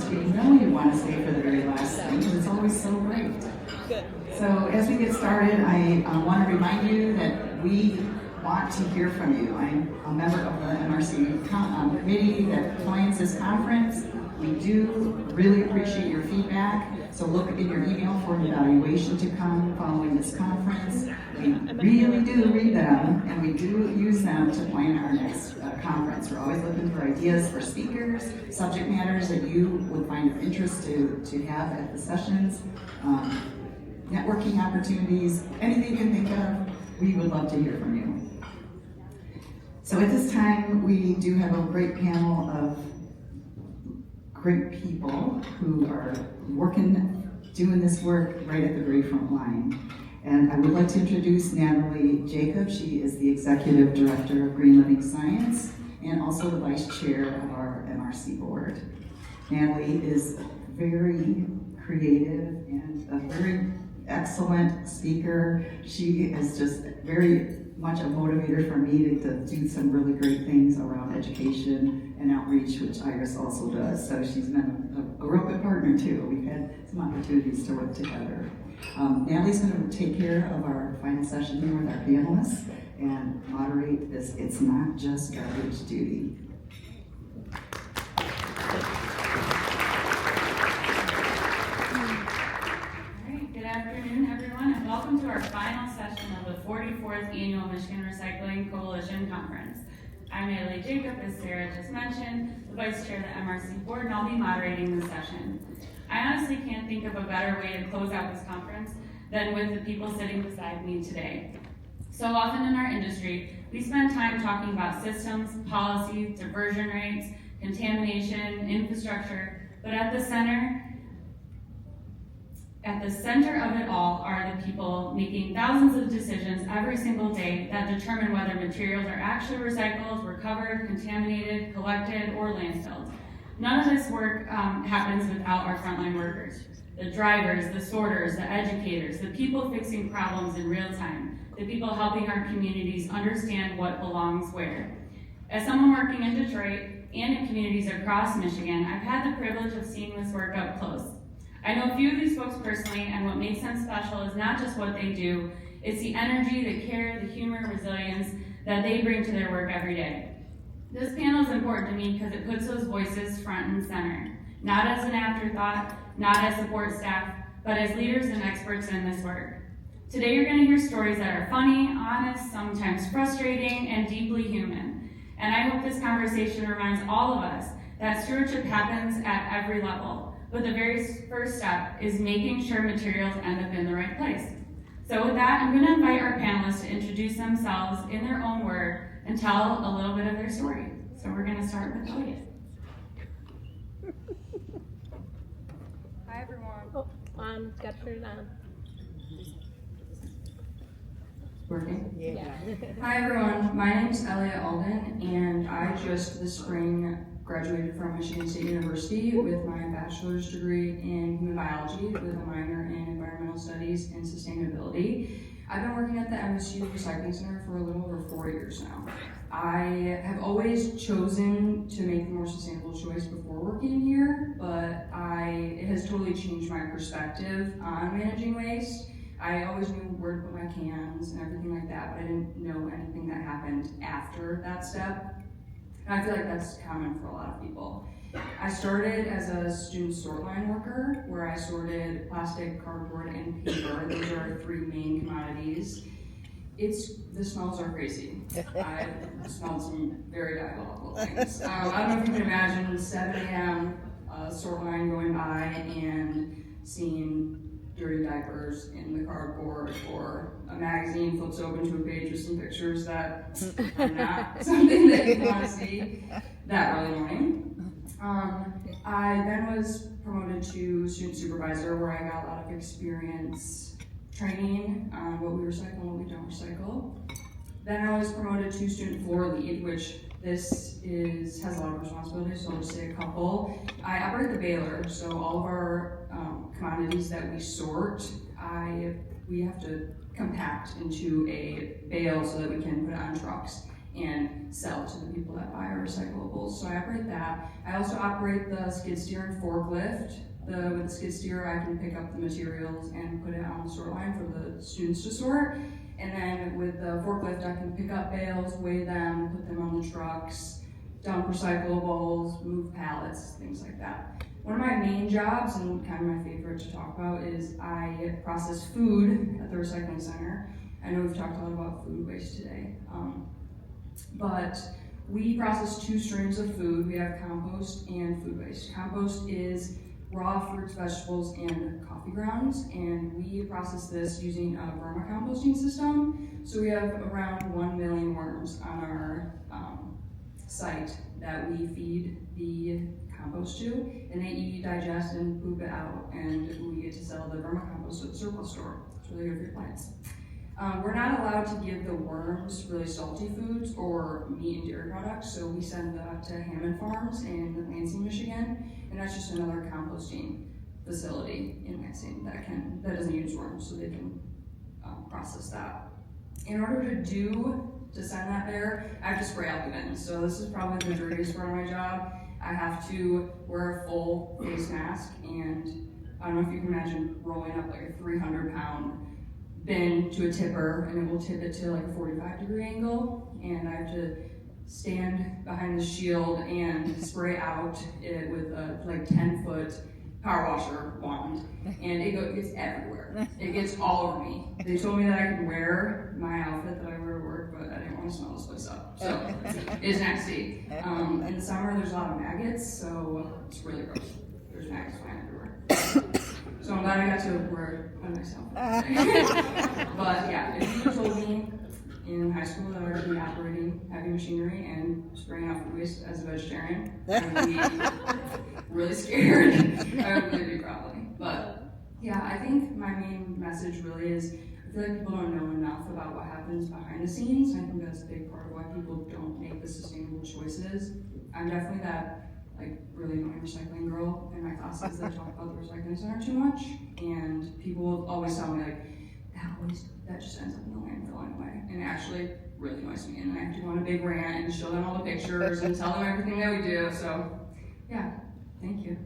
that you know you want to say for the very last thing, because it's always so great. So as we get started, I want to remind you that we want to hear from you. I'm a member of the MRC committee that plans this conference. We do really appreciate your feedback. So look in your email for an evaluation to come following this conference. We really do read them, and we do use them to plan our next conference. We're always looking for ideas for speakers, subject matters that you would find of interest to have at the sessions, networking opportunities, anything you can think of, we would love to hear from you. So at this time, we do have a great panel of great people who are doing this work right at the very front line. And I would like to introduce Natalie Jacob. She is the Executive Director of Green Living Science and also the Vice Chair of our MRC Board. Natalie is very creative and a very excellent speaker. She is just very much a motivator for me to do some really great things around education and outreach, which Iris also does. So she's been a real good partner too. We've had some opportunities to work together. Natalie's going to take care of our final session here with our panelists and moderate this It's Not Just Garbage duty. Good afternoon, everyone, and welcome to our final session of the 44th Annual Michigan Recycling Coalition Conference. I'm Natalie Jacob, as Sarah just mentioned, the Vice Chair of the MRC Board, and I'll be moderating this session. I honestly can't think of a better way to close out this conference than with the people sitting beside me today. So often in our industry, we spend time talking about systems, policy, diversion rates, contamination, infrastructure, but at the center of it all are the people making thousands of decisions every single day that determine whether materials are actually recycled, recovered, contaminated, collected, or landfilled. None of this work happens without our frontline workers. The drivers, the sorters, the educators, the people fixing problems in real time, the people helping our communities understand what belongs where. As someone working in Detroit and in communities across Michigan, I've had the privilege of seeing this work up close. I know a few of these folks personally, and what makes them special is not just what they do, it's the energy, the care, the humor, resilience that they bring to their work every day. This panel is important to me because it puts those voices front and center, not as an afterthought, not as support staff, but as leaders and experts in this work. Today you're going to hear stories that are funny, honest, sometimes frustrating, and deeply human. And I hope this conversation reminds all of us that stewardship happens at every level. But the very first step is making sure materials end up in the right place. So with that, I'm going to invite our panelists to introduce themselves in their own word and tell a little bit of their story. So we're going to start with Elliot. Hi everyone. Got to turn it on. Working? Yeah. Hi everyone, my name's Elliot Alden, and I just this spring graduated from Michigan State University with my bachelor's degree in human biology with a minor in environmental studies and sustainability. I've been working at the MSU Recycling Center for a little over 4 years now. I have always chosen to make the more sustainable choice before working here, but it has totally changed my perspective on managing waste. I always knew where to put my cans and everything like that, but I didn't know anything that happened after that step. And I feel like that's common for a lot of people. I started as a student sort line worker, where I sorted plastic, cardboard, and paper. Those are our three main commodities. The smells are crazy. I've smelled some very diabolical things. I don't know if you can imagine 7 a.m. Sort line going by and seeing dirty diapers in the cardboard, or a magazine flips open to a page with some pictures that are not something that you want to see that early morning. I then was promoted to student supervisor, where I got a lot of experience training on what we recycle and what we don't recycle. Then I was promoted to student floor lead, which has a lot of responsibilities, so I'll just say a couple. I operate the baler, so all of our commodities that we sort, we have to compact into a bale so that we can put it on trucks. and sell to the people that buy our recyclables. So I operate that. I also operate the skid steer and forklift. With the skid steer, I can pick up the materials and put it on the sort line for the students to sort. And then with the forklift, I can pick up bales, weigh them, put them on the trucks, dump recyclables, move pallets, things like that. One of my main jobs, and kind of my favorite to talk about, is I process food at the recycling center. I know we've talked a lot about food waste today, but we process two streams of food. We have compost and food waste. Compost is raw fruits, vegetables, and coffee grounds, and we process this using a vermicomposting system. So we have around 1 million worms on our site that we feed the compost to, and they eat, digest, and poop it out, and we get to sell the vermicompost at the surplus store. It's really good for your plants. We're not allowed to give the worms really salty foods or meat and dairy products, so we send that to Hammond Farms in Lansing, Michigan, and that's just another composting facility in Lansing that doesn't use worms, so they can process that. In order to send that there, I have to spray out the bins. So this is probably the dirtiest part of my job. I have to wear a full face mask, and I don't know if you can imagine rolling up like a 300-pound bin to a tipper, and it will tip it to like a 45-degree angle, and I have to stand behind the shield and spray out it with a like 10-foot power washer wand, and it gets everywhere. It gets all over me. They told me that I could wear my outfit that I wear to work, but I didn't want to smell this place up, so it's nasty. In the summer, there's a lot of maggots, so it's really gross. There's maggots flying everywhere. So I'm glad I got to wear a nice outfit. But yeah, if you told me in high school that I would be operating heavy machinery and spraying out food waste as a vegetarian, I would be really scared. I would really be probably. But yeah, I think my main message really is I feel like people don't know enough about what happens behind the scenes. I think that's a big part of why people don't make the sustainable choices. I'm definitely that like really annoying recycling girl in my classes that talk about the recycling center too much, and people will always tell me like that just ends up in the landfill anyway, and it actually really annoys me, and I have to go on a big rant and show them all the pictures and tell them everything that we do. So yeah, thank you.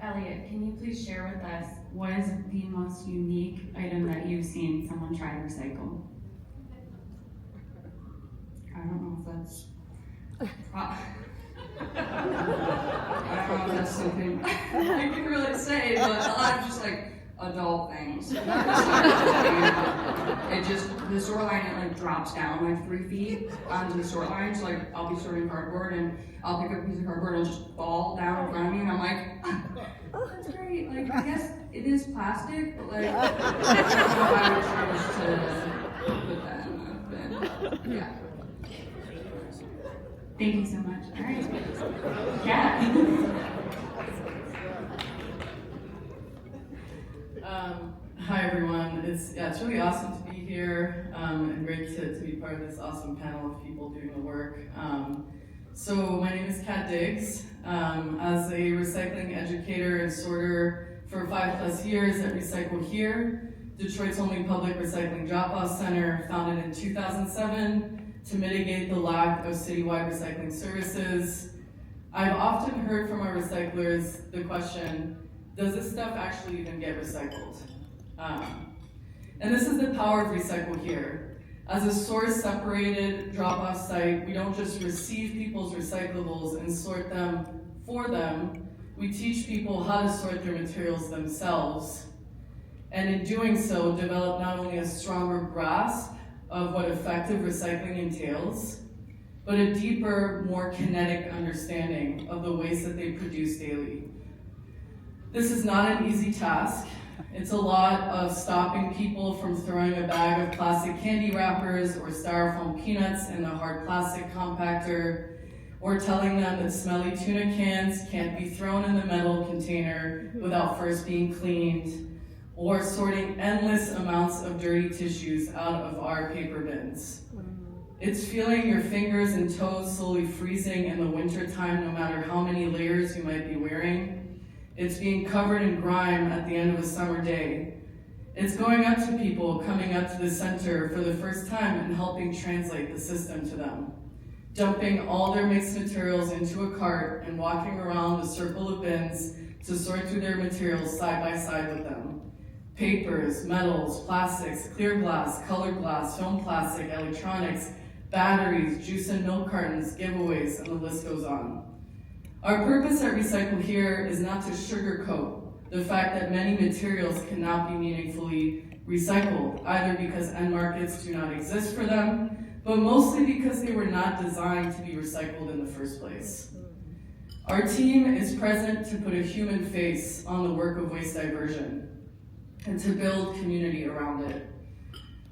Elliot, can you please share with us what is the most unique item that you've seen someone try to recycle? I don't know if that's I don't know if that's something I can really say, but a lot of just like adult things. The sort line, it like drops down like 3 feet onto the sort line. So like I'll be sorting cardboard and I'll pick up a piece of cardboard and it'll just fall down in front of me, and I'm like, oh, that's great. Like I guess it is plastic, but like I don't know if I would choose to put that in the bin. Yeah. Thank you so much. All right. Yeah. Hi everyone, it's really awesome to be here and great to be part of this awesome panel of people doing the work. So my name is Kat Diggs. As a recycling educator and sorter for 5+ years at Recycle Here, Detroit's only public recycling drop-off center, founded in 2007 to mitigate the lack of citywide recycling services. I've often heard from our recyclers the question, does this stuff actually even get recycled? And this is the power of Recycle Here. As a source-separated drop-off site, we don't just receive people's recyclables and sort them for them, we teach people how to sort their materials themselves. And in doing so, develop not only a stronger grasp of what effective recycling entails, but a deeper, more kinetic understanding of the waste that they produce daily. This is not an easy task. It's a lot of stopping people from throwing a bag of plastic candy wrappers or styrofoam peanuts in a hard plastic compactor, or telling them that smelly tuna cans can't be thrown in the metal container without first being cleaned, or sorting endless amounts of dirty tissues out of our paper bins. It's feeling your fingers and toes slowly freezing in the wintertime, no matter how many layers you might be wearing. It's being covered in grime at the end of a summer day. It's going up to people coming up to the center for the first time and helping translate the system to them. Dumping all their mixed materials into a cart and walking around the circle of bins to sort through their materials side by side with them. Papers, metals, plastics, clear glass, colored glass, film plastic, electronics, batteries, juice and milk cartons, giveaways, and the list goes on. Our purpose at Recycle Here is not to sugarcoat the fact that many materials cannot be meaningfully recycled, either because end markets do not exist for them, but mostly because they were not designed to be recycled in the first place. Our team is present to put a human face on the work of waste diversion and to build community around it.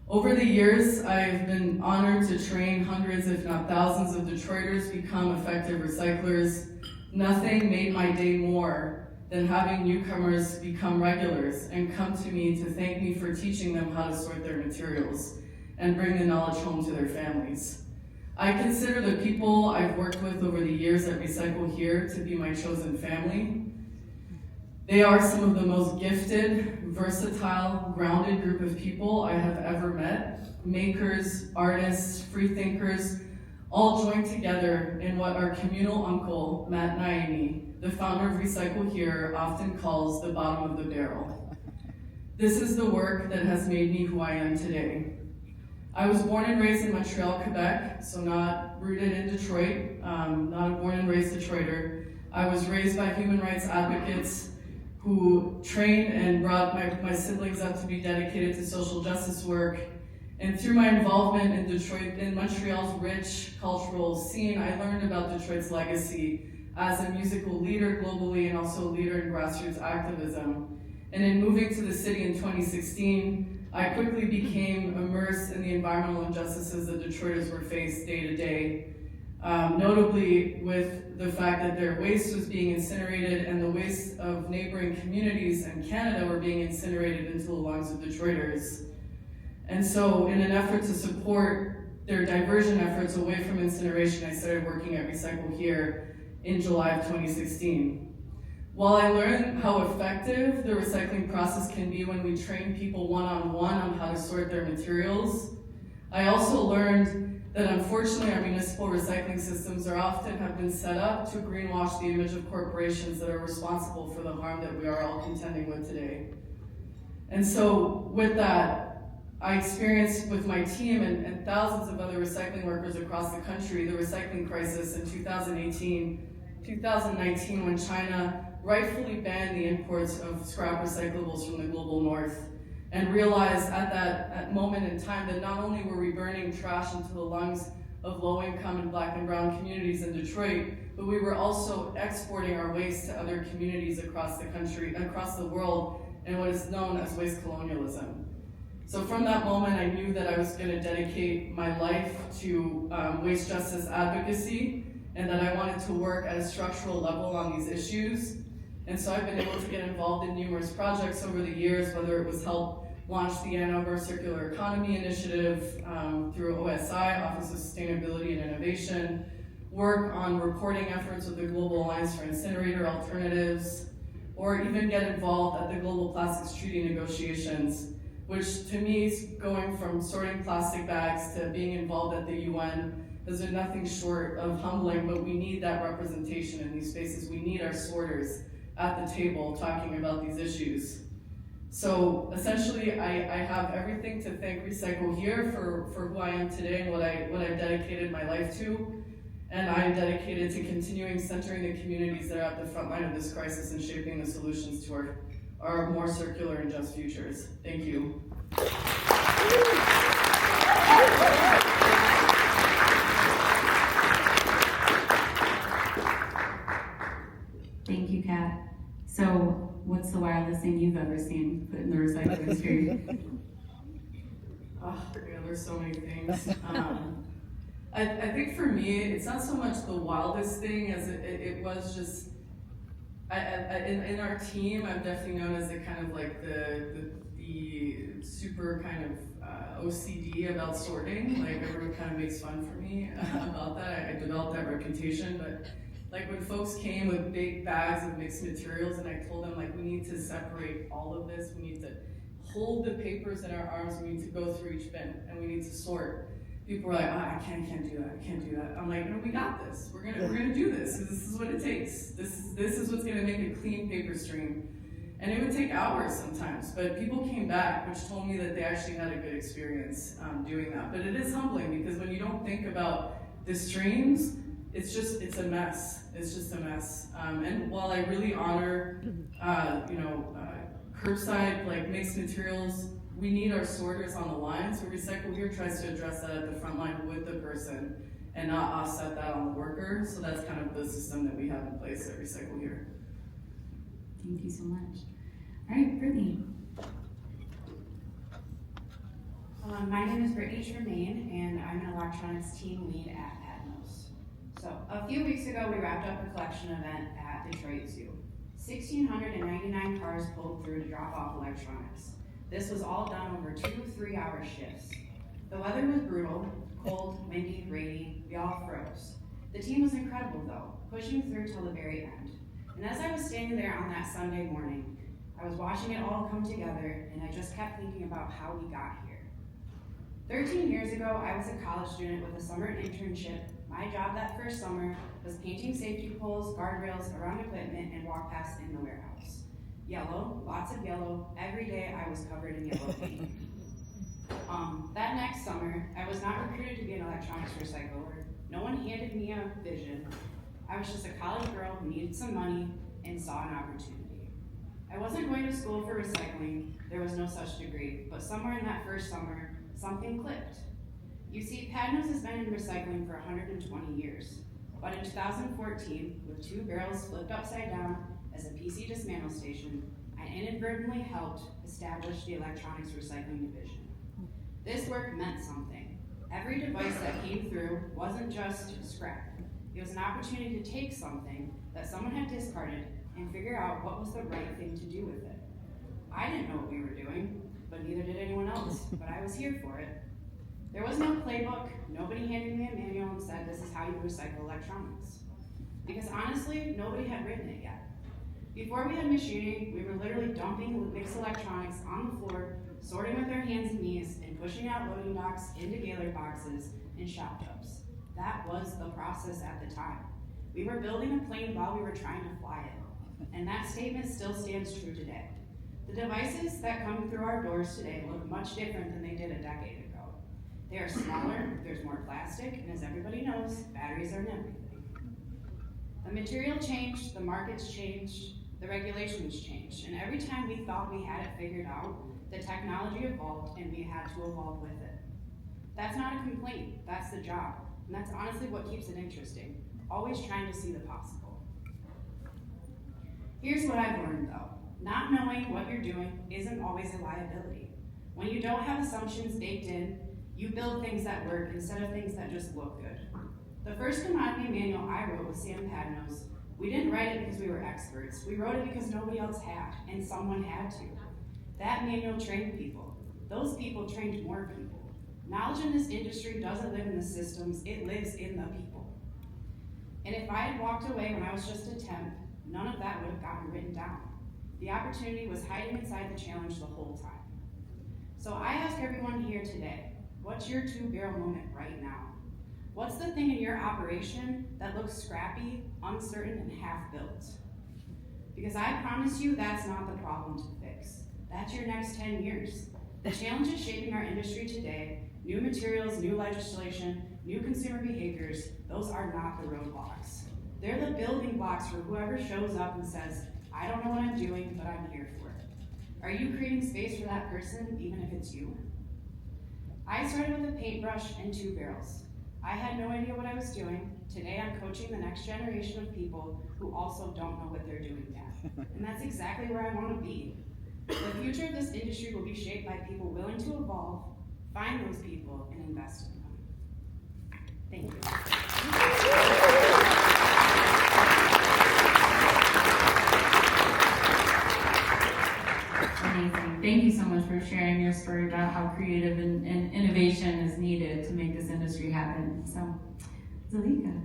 Over the years, I've been honored to train hundreds, if not thousands, of Detroiters become effective recyclers. Nothing made my day more than having newcomers become regulars and come to me to thank me for teaching them how to sort their materials and bring the knowledge home to their families. I consider the people I've worked with over the years at Recycle Here to be my chosen family. They are some of the most gifted, versatile, grounded group of people I have ever met. Makers, artists, free thinkers, all joined together in what our communal uncle, Matt Naimi, the founder of Recycle Here, often calls the bottom of the barrel. This is the work that has made me who I am today. I was born and raised in Montreal, Quebec, so not rooted in Detroit, not a born and raised Detroiter. I was raised by human rights advocates who trained and brought my siblings up to be dedicated to social justice work. And through my involvement in Detroit, in Montreal's rich cultural scene, I learned about Detroit's legacy as a musical leader globally and also a leader in grassroots activism. And in moving to the city in 2016, I quickly became immersed in the environmental injustices that Detroiters were faced day to day, notably with the fact that their waste was being incinerated and the waste of neighboring communities and Canada were being incinerated into the lungs of Detroiters. And so in an effort to support their diversion efforts away from incineration, I started working at Recycle Here in July of 2016. While I learned how effective the recycling process can be when we train people one-on-one on how to sort their materials, I also learned that unfortunately our municipal recycling systems often have been set up to greenwash the image of corporations that are responsible for the harm that we are all contending with today. And so with that, I experienced with my team and thousands of other recycling workers across the country the recycling crisis in 2019 when China rightfully banned the imports of scrap recyclables from the global north, and realized at that moment in time that not only were we burning trash into the lungs of low-income and Black and brown communities in Detroit, but we were also exporting our waste to other communities across the country, across the world, in what is known as waste colonialism. So from that moment, I knew that I was going to dedicate my life to waste justice advocacy, and that I wanted to work at a structural level on these issues. And so I've been able to get involved in numerous projects over the years, whether it was help launch the Ann Arbor Circular Economy Initiative through OSI, Office of Sustainability and Innovation, work on reporting efforts with the Global Alliance for Incinerator Alternatives, or even get involved at the Global Plastics Treaty negotiations, which to me is going from sorting plastic bags to being involved at the UN. Those are nothing short of humbling, but we need that representation in these spaces. We need our sorters at the table talking about these issues. So essentially, I have everything to thank Recycle Here for who I am today and what I've dedicated my life to. And I am dedicated to continuing centering the communities that are at the front line of this crisis and shaping the solutions to our more circular and just futures. Thank you. Thank you, Kat. So, what's the wildest thing you've ever seen put in the recycling stream? Oh, yeah, there's so many things. I think for me, it's not so much the wildest thing as it was just, in our team, I'm definitely known as the kind of like the super kind of OCD about sorting. Like everyone kind of makes fun for me about that. I developed that reputation, but Like when folks came with big bags of mixed materials and I told them like we need to separate all of this, we need to hold the papers in our arms, we need to go through each bin and we need to sort. People were like, oh, I can't do that, I can't do that. I'm like, no, we got this. We're gonna do this. This is what it takes. This is what's gonna make a clean paper stream. And it would take hours sometimes, but people came back, which told me that they actually had a good experience doing that. But it is humbling because when you don't think about the streams, it's a mess. It's just a mess. And while I really honor, curbside, like mixed materials, we need our sorters on the line. So Recycle Here tries to address that at the front line with the person and not offset that on the worker. So that's kind of the system that we have in place at Recycle Here. Thank you so much. All right, Brittany. My name is Brittany Tremaine, and I'm an electronics team lead at Atmos. So a few weeks ago, we wrapped up a collection event at Detroit Zoo. 1,699 cars pulled through to drop off electronics. This was all done over 2 3-hour shifts. The weather was brutal, cold, windy, rainy, we all froze. The team was incredible though, pushing through till the very end. And as I was standing there on that Sunday morning, I was watching it all come together, and I just kept thinking about how we got here. 13 years ago, I was a college student with a summer internship. My job that first summer was painting safety poles, guardrails around equipment, and walk paths in the warehouse. Yellow, lots of yellow. Every day I was covered in yellow paint. That next summer, I was not recruited to be an electronics recycler. No one handed me a vision. I was just a college girl who needed some money and saw an opportunity. I wasn't going to school for recycling. There was no such degree, but somewhere in that first summer, something clicked. You see, Padnos has been in recycling for 120 years, but in 2014, with 2 barrels flipped upside down as a PC dismantle station, I inadvertently helped establish the electronics recycling division. This work meant something. Every device that came through wasn't just scrap. It was an opportunity to take something that someone had discarded and figure out what was the right thing to do with it. I didn't know what we were doing, but neither did anyone else, but I was here for it. There was no playbook, nobody handed me a manual and said this is how you recycle electronics. Because honestly, nobody had written it yet. Before we had machining, we were literally dumping mixed electronics on the floor, sorting with our hands and knees, and pushing out loading docks into Gaylord boxes and shop tubs. That was the process at the time. We were building a plane while we were trying to fly it. And that statement still stands true today. The devices that come through our doors today look much different than they did a decade ago. They are smaller, there's more plastic, and as everybody knows, batteries are in everything. The material changed, the markets changed, the regulations changed, and every time we thought we had it figured out, the technology evolved and we had to evolve with it. That's not a complaint, that's the job, and that's honestly what keeps it interesting, always trying to see the possible. Here's what I've learned though. Not knowing what you're doing isn't always a liability. When you don't have assumptions baked in, you build things that work instead of things that just look good. The first commodity manual I wrote with Sam Padnos, we didn't write it because we were experts. We wrote it because nobody else had, and someone had to. That manual trained people. Those people trained more people. Knowledge in this industry doesn't live in the systems, it lives in the people. And if I had walked away when I was just a temp, none of that would have gotten written down. The opportunity was hiding inside the challenge the whole time. So I ask everyone here today, what's your 2-barrel moment right now? What's the thing in your operation that looks scrappy, uncertain, and half-built? Because I promise you that's not the problem to fix. That's your next 10 years. The challenges shaping our industry today, new materials, new legislation, new consumer behaviors, those are not the roadblocks. They're the building blocks for whoever shows up and says, I don't know what I'm doing, but I'm here for it. Are you creating space for that person, even if it's you? I started with a paintbrush and 2 barrels. I had no idea what I was doing. Today I'm coaching the next generation of people who also don't know what they're doing yet. And that's exactly where I want to be. The future of this industry will be shaped by people willing to evolve, find those people, and invest in them. Thank you. Amazing. Thank you so much for sharing your story about how creative and innovation is needed to make this industry happen. So, Zalika.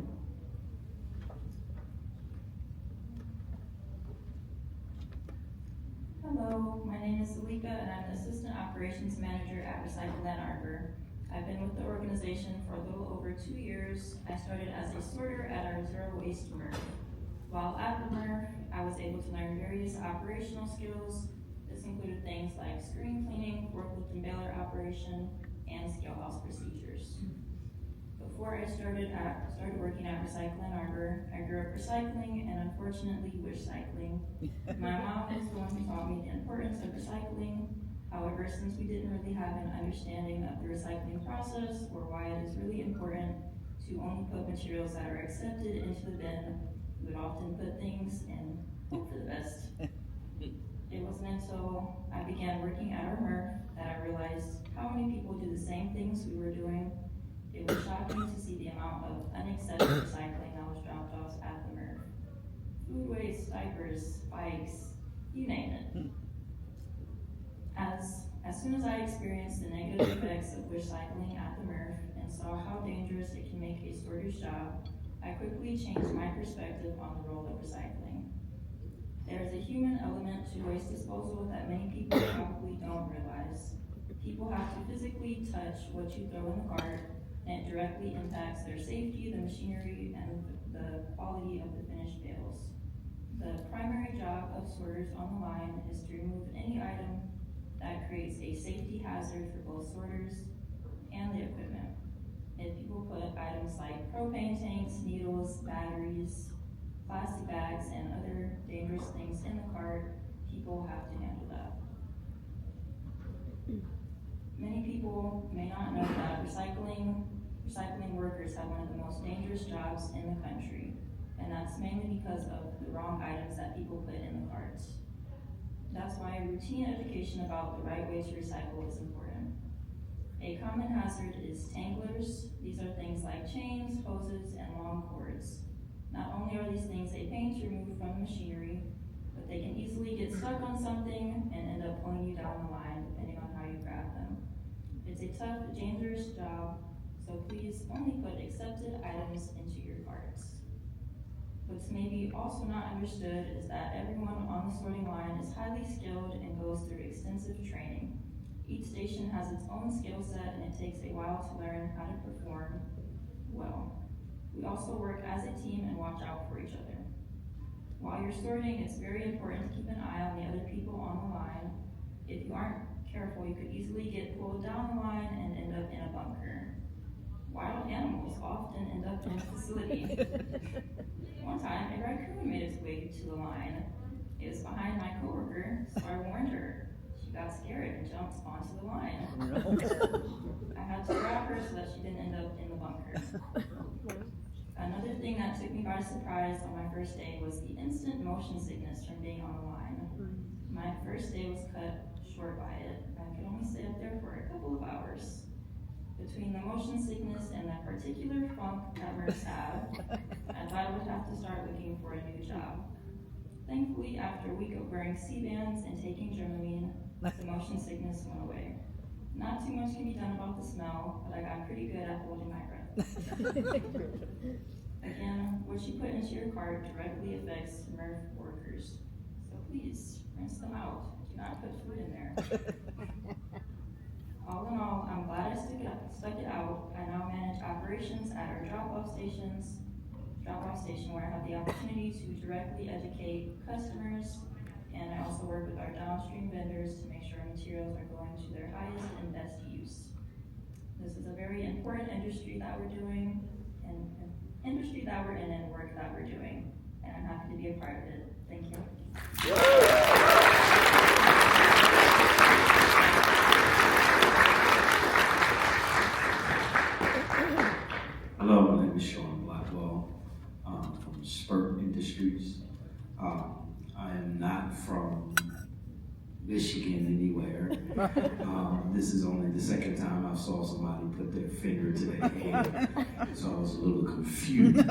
Hello, my name is Salika and I'm the Assistant Operations Manager at Recycle Ann Arbor. I've been with the organization for a little over 2 years. I started as a sorter at our zero waste MRF. While at the MRF, I was able to learn various operational skills. This included things like screen cleaning, forklift and baler operation, and scale house procedures. Before I started working at Recycle Ann Arbor, I grew up recycling and unfortunately wish cycling. My mom was the one who taught me the importance of recycling. However, since we didn't really have an understanding of the recycling process or why it is really important to only put materials that are accepted into the bin, we would often put things and hope for the best. It wasn't until I began working at our MRF that I realized how many people do the same things we were doing. It was shocking to see the amount of unaccepted recycling that was dropped off at the MRF. Food waste, diapers, bikes, you name it. As soon as I experienced the negative effects of wish cycling at the MRF and saw how dangerous it can make a sorter's job, I quickly changed my perspective on the role of recycling. There is a human element to waste disposal that many people probably don't realize. People have to physically touch what you throw in the cart, and it directly impacts their safety, the machinery, and the quality of the finished bales. The primary job of sorters on the line is to remove any item that creates a safety hazard for both sorters and the equipment. If people put items like propane tanks, needles, batteries, plastic bags, and other dangerous things in the cart, people have to handle that. Many people may not know that recycling workers have one of the most dangerous jobs in the country, and that's mainly because of the wrong items that people put in the carts. That's why routine education about the right way to recycle is important. A common hazard is tanglers. These are things like chains, hoses, and long cords. Not only are these things a pain to remove from the machinery, but they can easily get stuck on something and end up pulling you down the line depending on how you grab them. It's a tough, dangerous job, so please only put accepted items into your carts. What's maybe also not understood is that everyone on the sorting line is highly skilled and goes through extensive training. Each station has its own skill set and it takes a while to learn how to perform well. We also work as a team and watch out for each other. While you're sorting, it's very important to keep an eye on the other people on the line. If you aren't careful, you could easily get pulled down the line and end up in a bunker. Wild animals often end up in a facility. One time, a raccoon made its way to the line. It was behind my coworker, so I warned her. She got scared and jumped onto the line. I had to grab her so that she didn't end up in the bunker. Another thing that took me by surprise on my first day was the instant motion sickness from being on the line. My first day was cut short by it. I could only stay up there for a couple of hours. Between the motion sickness and the particular funk that MRFs have, I thought I would have to start looking for a new job. Thankfully, after a week of wearing C-bands and taking Dramamine, the motion sickness went away. Not too much can be done about the smell, but I got pretty good at holding my breath. Again, what you put into your cart directly affects MRF workers. So please, rinse them out. Do not put food in there. All in all, I'm glad I stuck it out. I now manage operations at our drop-off station where I have the opportunity to directly educate customers, and I also work with our downstream vendors to make sure materials are going to their highest and best use. This is a very important industry that we're doing, and industry that we're in and work that we're doing, and I'm happy to be a part of it. Thank you. Hello, my name is Sean Blackwell from Spurt Industries. I am not from Michigan anywhere. This is only the second time I saw somebody put their finger to their head, so I was a little confused.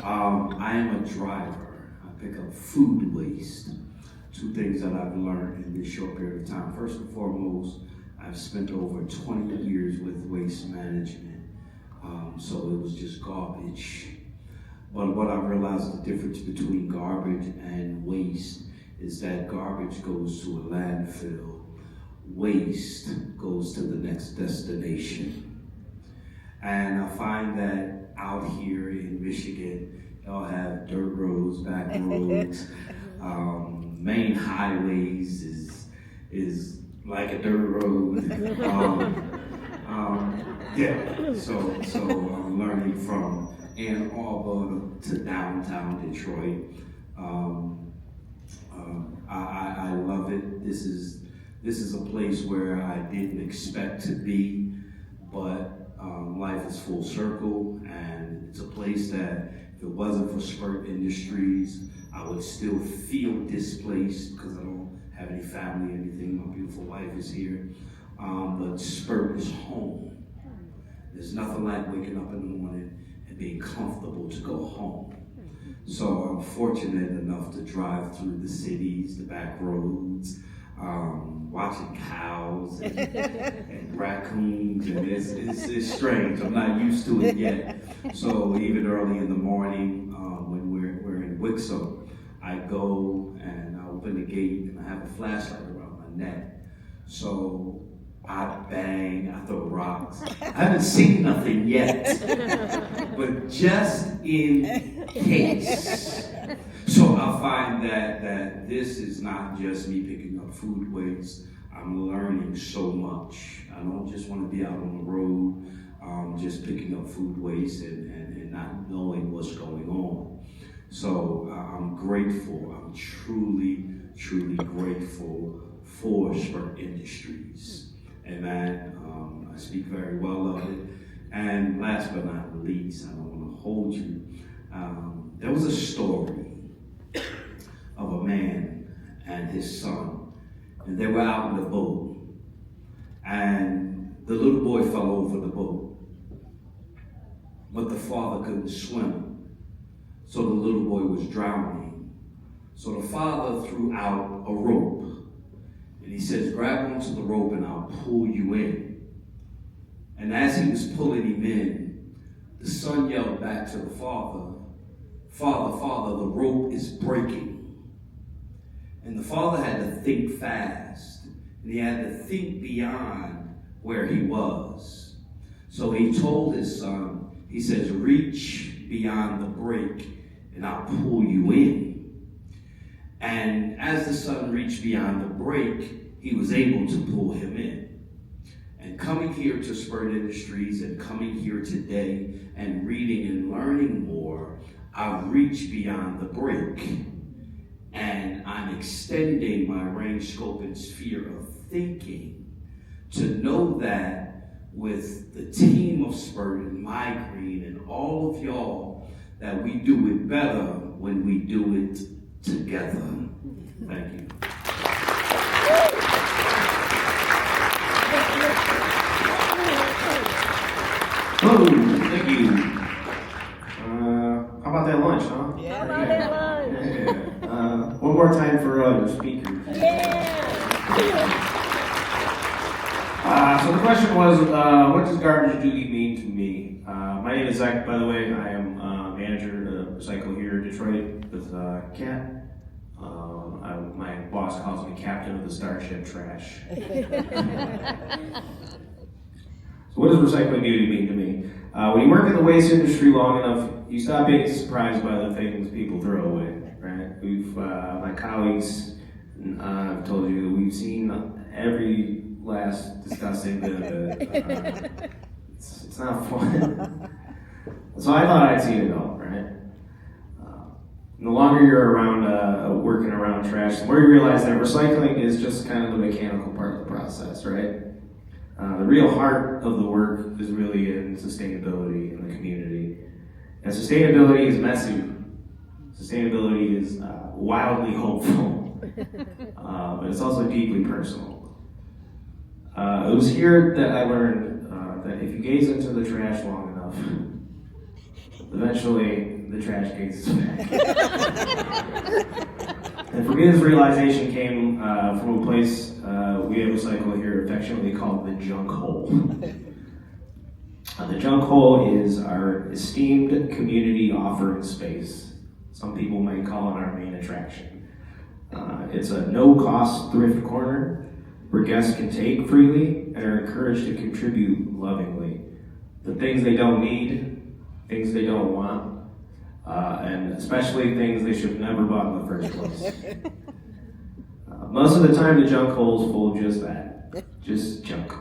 I am a driver. I pick up food waste. Two things that I've learned in this short period of time. First and foremost, I've spent over 20 years with waste management. So it was just garbage. But what I realized the difference between garbage and waste is that garbage goes to a landfill, waste goes to the next destination. And I find that out here in Michigan, y'all have dirt roads, back roads, main highways is like a dirt road. Yeah, so I'm learning from Ann Arbor to downtown Detroit. I love it. This is a place where I didn't expect to be, but life is full circle, and it's a place that if it wasn't for Spurt Industries, I would still feel displaced because I don't have any family or anything. My beautiful wife is here, but Spurt is home. There's nothing like waking up in the morning and being comfortable to go home. So I'm fortunate enough to drive through the cities, the back roads, watching cows and raccoons, and it's strange. I'm not used to it yet. So even early in the morning, when we're in Wixom, I go and I open the gate and I have a flashlight around my neck. So I bang, I throw rocks. I haven't seen nothing yet, but just in case. So I find that this is not just me picking up food waste. I'm learning so much. I don't just want to be out on the road, just picking up food waste and not knowing what's going on. So I'm grateful. I'm truly, truly grateful for Spurt Industries. Amen. I speak very well of it. And last but not least, I don't want to hold you. There was a story of a man and his son, and they were out in the boat, and the little boy fell over the boat, but the father couldn't swim, so the little boy was drowning. So the father threw out a rope, and he says, grab onto the rope and I'll pull you in. And as he was pulling him in, the son yelled back to the father, Father, the rope is breaking. And the father had to think fast, and he had to think beyond where he was. So he told his son, he says, reach beyond the break and I'll pull you in. And as the son reached beyond the break, he was able to pull him in. And coming here to Spurt Industries and coming here today and reading and learning more, I've reached beyond the break. And I'm extending my range, scope, and sphere of thinking to know that with the team of Spurt and My Green and all of y'all, that we do it better when we do it together. Thank you. Oh, thank you. How about that lunch, huh? How about that lunch? Yeah. One more time for other speakers. So the question was, what does garbage duty mean to me? My name is Zach, by the way. I am manager of Recycle here in Detroit with Kat. My boss calls me captain of the Starship Trash. So what does recycling duty mean to me? When you work in the waste industry long enough, you stop being surprised by the things people throw away, right? My colleagues, I've told you, we've seen every last disgusting bit of it. It's not fun. So I thought I'd seen it all, right? The longer you're around, working around trash, the more you realize that recycling is just kind of the mechanical part of the process, right? The real heart of the work is really in sustainability in the community. And sustainability is messy. Sustainability is wildly hopeful, but it's also deeply personal. It was here that I learned that if you gaze into the trash long enough, eventually the trash gazes back. And for me, this realization came from a place we at Recycle here affectionately called the junk hole. The junk hole is our esteemed community offering space. Some people might call it our main attraction. It's a no-cost thrift corner where guests can take freely and are encouraged to contribute lovingly. The things they don't need, things they don't want, and especially things they should have never bought in the first place. Most of the time, the junk hole is full of just that, just junk.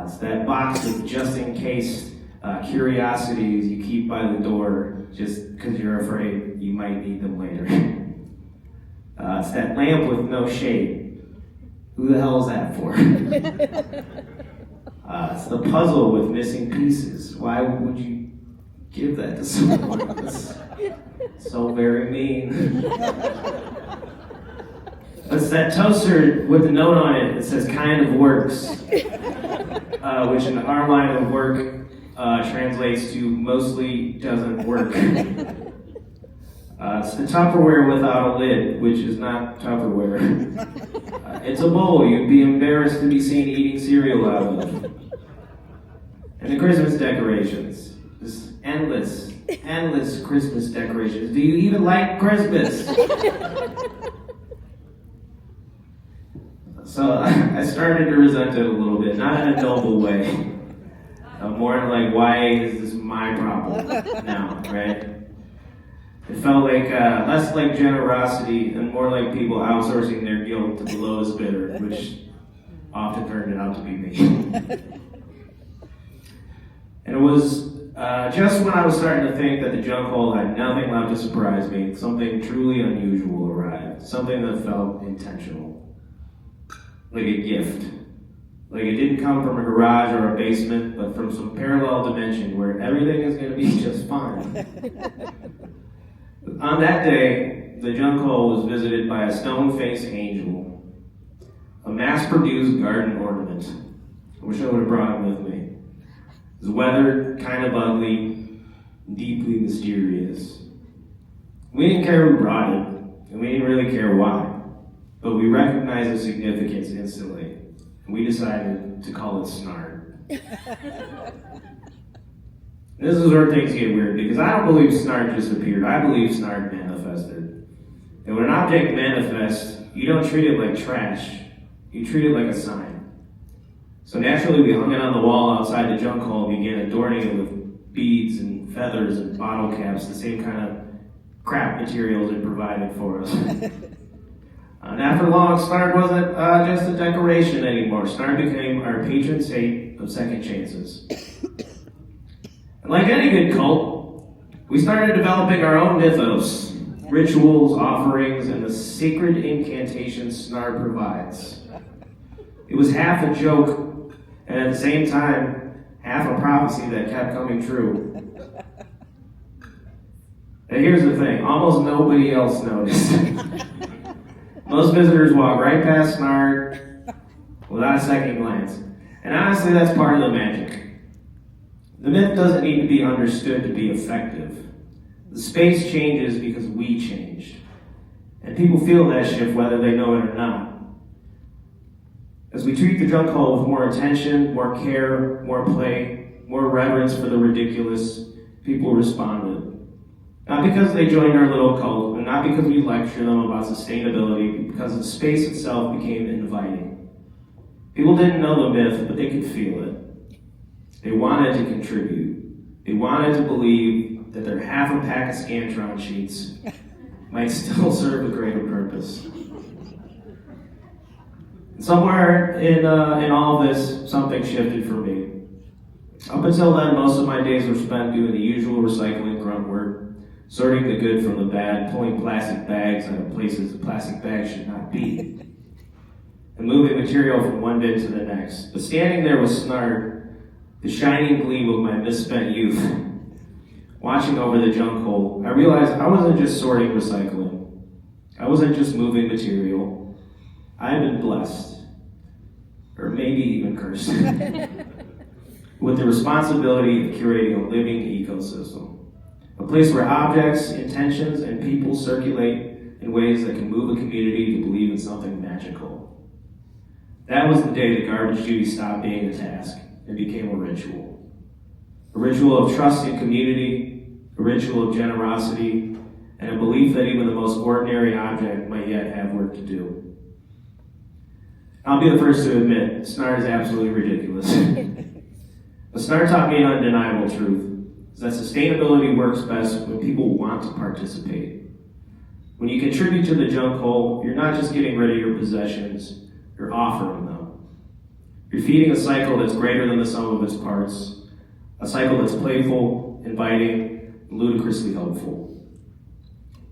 It's that box of just-in-case curiosities you keep by the door just because you're afraid you might need them later. It's that lamp with no shade. Who the hell is that for? It's the puzzle with missing pieces. Why would you give that to someone? That's so very mean. It's that toaster with the note on it that says kind of works, which in our line of work translates to mostly doesn't work. It's the Tupperware without a lid, which is not Tupperware. It's a bowl you'd be embarrassed to be seen eating cereal out of. And the Christmas decorations. Just endless Christmas decorations. Do you even like Christmas? So I started to resent it a little bit, not in a noble way. More like, why is this my problem now, right? It felt like less like generosity and more like people outsourcing their guilt to the lowest bidder, which often turned out to be me. And it was just when I was starting to think that the junk hole had nothing left to surprise me, something truly unusual arrived, something that felt intentional. Like a gift. Like it didn't come from a garage or a basement, but from some parallel dimension where everything is going to be just fine. On that day, the junk hole was visited by a stone-faced angel, a mass-produced garden ornament. I wish I would have brought him with me. It was weathered, kind of ugly, deeply mysterious. We didn't care who brought it, and we didn't really care why. But we recognized the significance instantly, and we decided to call it Snart. This is where things get weird, because I don't believe Snart just appeared. I believe Snart manifested. And when an object manifests, you don't treat it like trash. You treat it like a sign. So naturally, we hung it on the wall outside the junk hole and began adorning it with beads and feathers and bottle caps, the same kind of crap materials it provided for us. And after long, Snart wasn't just a decoration anymore. Snart became our patron saint of second chances. And like any good cult, we started developing our own mythos, rituals, offerings, and the sacred incantations Snart provides. It was half a joke, and at the same time, half a prophecy that kept coming true. And here's the thing, almost nobody else noticed. Most visitors walk right past Snart without a second glance. And honestly, that's part of the magic. The myth doesn't need to be understood to be effective. The space changes because we changed. And people feel that shift whether they know it or not. As we treat the junk hole with more attention, more care, more play, more reverence for the ridiculous, people responded. Not because they joined our little cult, and not because we lecture them about sustainability, but because the space itself became inviting. People didn't know the myth, but they could feel it. They wanted to contribute. They wanted to believe that their half a pack of Scantron sheets might still serve a greater purpose. Somewhere in all of this, something shifted for me. Up until then, most of my days were spent doing the usual recycling grunt work, sorting the good from the bad, pulling plastic bags out of places the plastic bags should not be, and moving material from one bin to the next. But standing there with Snart, the shining gleam of my misspent youth, watching over the junk hole, I realized I wasn't just sorting recycling. I wasn't just moving material. I had been blessed, or maybe even cursed, with the responsibility of curating a living ecosystem. A place where objects, intentions, and people circulate in ways that can move a community to believe in something magical. That was the day that garbage duty stopped being a task and became a ritual. A ritual of trust in community, a ritual of generosity, and and a belief that even the most ordinary object might yet have work to do. I'll be the first to admit, SNART is absolutely ridiculous. But SNART taught me an undeniable truth, is that sustainability works best when people want to participate. When you contribute to the junk hole, you're not just getting rid of your possessions, you're offering them. You're feeding a cycle that's greater than the sum of its parts, a cycle that's playful, inviting, and ludicrously helpful.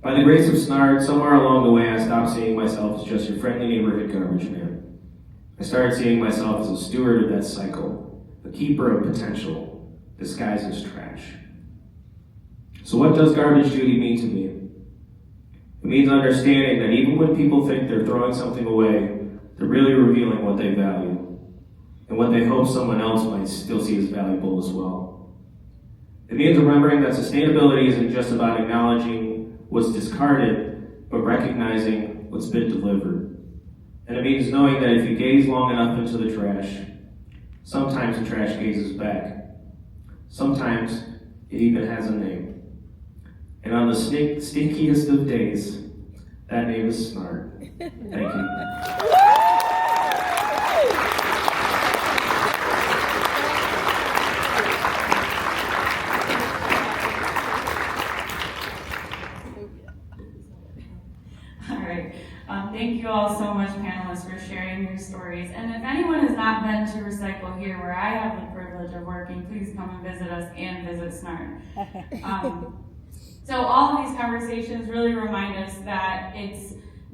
By the grace of SNART, somewhere along the way I stopped seeing myself as just your friendly neighborhood garbage man. I started seeing myself as a steward of that cycle, a keeper of potential, disguised as trash. So what does garbage duty mean to me? It means understanding that even when people think they're throwing something away, they're really revealing what they value, and what they hope someone else might still see as valuable as well. It means remembering that sustainability isn't just about acknowledging what's discarded, but recognizing what's been delivered. And it means knowing that if you gaze long enough into the trash, sometimes the trash gazes back. Sometimes it even has a name. And on the stinkiest of days, that name is SNART. Thank you. All right. Thank you all so much, panelists, for sharing your stories. And if anyone has not been to Recycle here, where I have the privilege of working, please come and visit us and visit SNART. So all of these conversations really remind us that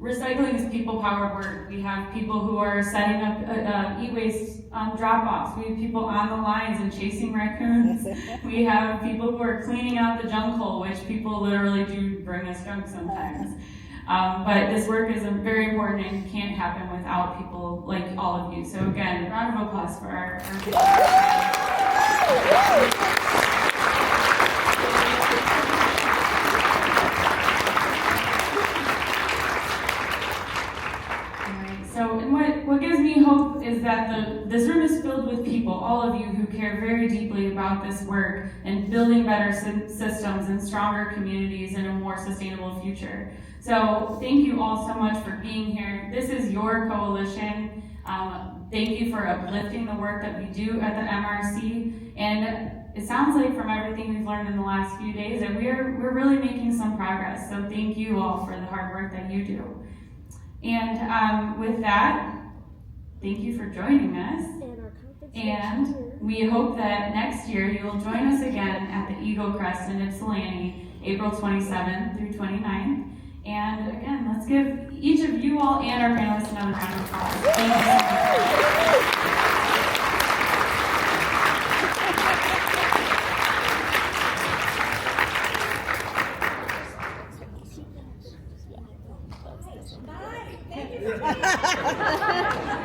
recycling is people-powered work. We have people who are setting up e-waste drop-offs. We have people on the lines and chasing raccoons. We have people who are cleaning out the junk hole, which people literally do bring us junk sometimes. But this work is very important and can't happen without people like all of you. So again, a round of applause for our What gives me hope is that this room is filled with people, all of you who care very deeply about this work and building better systems and stronger communities and a more sustainable future. So thank you all so much for being here. This is your coalition. Thank you for uplifting the work that we do at the MRC. And it sounds like from everything we've learned in the last few days that we're really making some progress. So thank you all for the hard work that you do. And with that, thank you for joining us. And we hope that next year you'll join us again at the Eagle Crest in Ypsilanti, April 27th through 29th. And again, let's give each of you all and our panelists another round of applause. Thank you so much. Thank you.